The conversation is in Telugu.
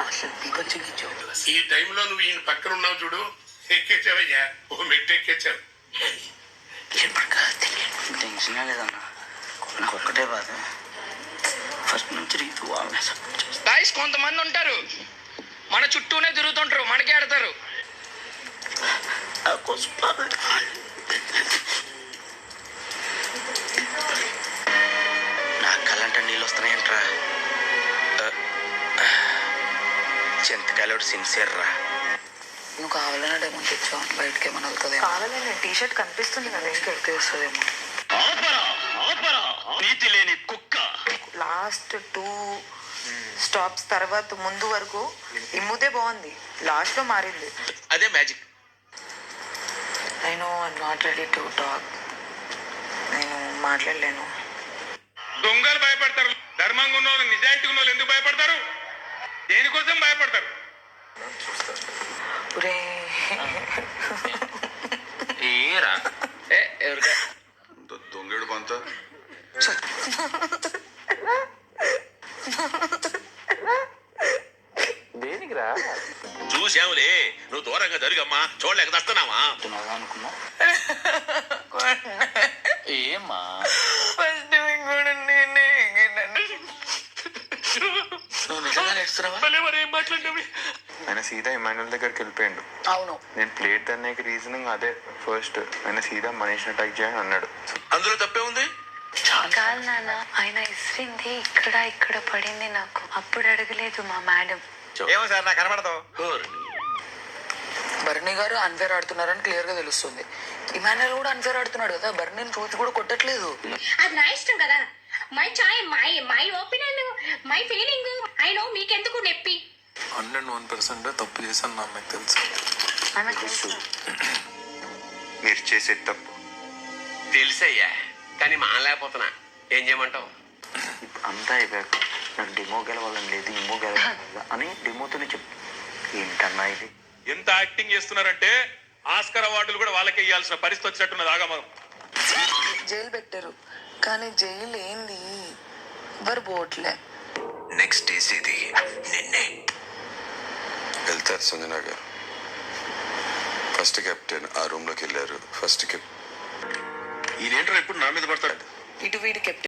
అసలు పీకొచ్చెక్కించావు. ఈ టైంలో నువ్వు ఈయన పక్కన ఉన్నావు చూడు, ఎక్కేసావయ్యా, ఓ మెట్టు ఎక్కేసావు. టెన్షన్ లేదన్నా, నాకు ఒక్కటే బాధ. ఫస్ట్ నుంచి రీతు వాళ్ళనే సపోర్ట్ చేస్తాను. గాయస్ కొంతమంది ఉంటారు మన చుట్టూనే తిరుగుతుంటారు, మనకే ఆడతారు. నా కళ్ళంట నీళ్ళు వస్తున్నాయంట్రా. చింతకాయలు సిన్సియర్ రా. నువ్వు కావాలన్నా డైమండ్ తెచ్చావు, బయటకి ఏమైనా వెళ్తుంది. కావాలని టీషర్ట్ కనిపిస్తుంది కదా, ఇంకెడితే వస్తుందేమో. నీతి లేని కుక్క. లాస్ట్ 2 స్టాప్స్ తర్వాత ముందు వరకు ఇమ్ముదే బాగుంది, లాస్ట్ లో మారింది. అదే magic. I know I'm not ready to talk. నేను మాట్లాడలేను. దొంగలు భయపడతారు, ధర్మంగా ఉన్న వాళ్ళు, నిజాయితీ ఉన్న వాళ్ళు ఎందుకు భయపడతారు? దేనికోసం భయపడతారు? ఒరే ఏరా ఎవరికా దొంగడు పంత దేనికిరా చూసావులే, నువ్వు దూరంగా జరుగమ్మా, చూడలేక దస్తున్నావా అనుకున్నా. ఏమ్మా నువ్వు నిజంగా నేర్చున్నావా? ఏం మాట్లాడినవి? ఆయన సీదా ఇమాన్యుల్ దగ్గరికి వెళ్ళిపోయాడు. అవును, నేను ప్లేట్ దానికి రీజనింగ్ అదే. ఫస్ట్ ఆయన సీదా మనీష్ని అటాక్ చేయని అన్నాడు. అందులో తప్పే ఉంది. కాదు నాన్న, ఆయన ఇసిరింది ఇక్కడ పడింది నాకు. అప్పుడు అడగలేదు మా మేడం. ఏమో సార్ నాకు కనబడదు. బర్నీ గారు అన్ఫేర్ ఆడుతున్నారని క్లియర్ గా తెలుస్తుంది. ఇమాన్యుల్ కూడా అన్ఫేర్ ఆడుతున్నాడు కదా, బర్నీని రోజు కూడా కొట్టట్లేదు. అది నా ఇష్టం కదా, my chai, my opinion, my feeling. I know మీకెందుకు నొప్పి. 101% తప్పు చేశాను నా, మీకు తెలుసు. మీరు చేసే తప్పు తెలుసయ్యా, కానీ మానలేకపోతున్నా. ఏం చేయమంటావు? అంతా అయిపోయాక నాకు డెమో గెలవాలని లేదు, ఇమ్మో గెలవాలి అని డెమోతోనే చెప్పు. ఏంటన్నా ఇది? ఎంత యాక్టింగ్ చేస్తున్నారంటే ఆస్కర్ అవార్డులు కూడా వాళ్ళకే ఇవ్వాల్సిన పరిస్థితి వచ్చినట్టున్నది. ఆగమనం. జైలు పెట్టారు, కానీ జైలు ఏంది, ఎవరు పోవట్లే. నెక్స్ట్ చేసేది నిన్నే. వెళ్తారు సంజనా గారు. ఫస్ట్ కెప్టెన్ ఆ రూమ్ లోకి వెళ్ళారు. ఫస్ట్ కెప్టెన్ ఈయనేంట్రా ఇప్పుడు నా మీద పడతాడు? ఇటు వీడి కెప్టెన్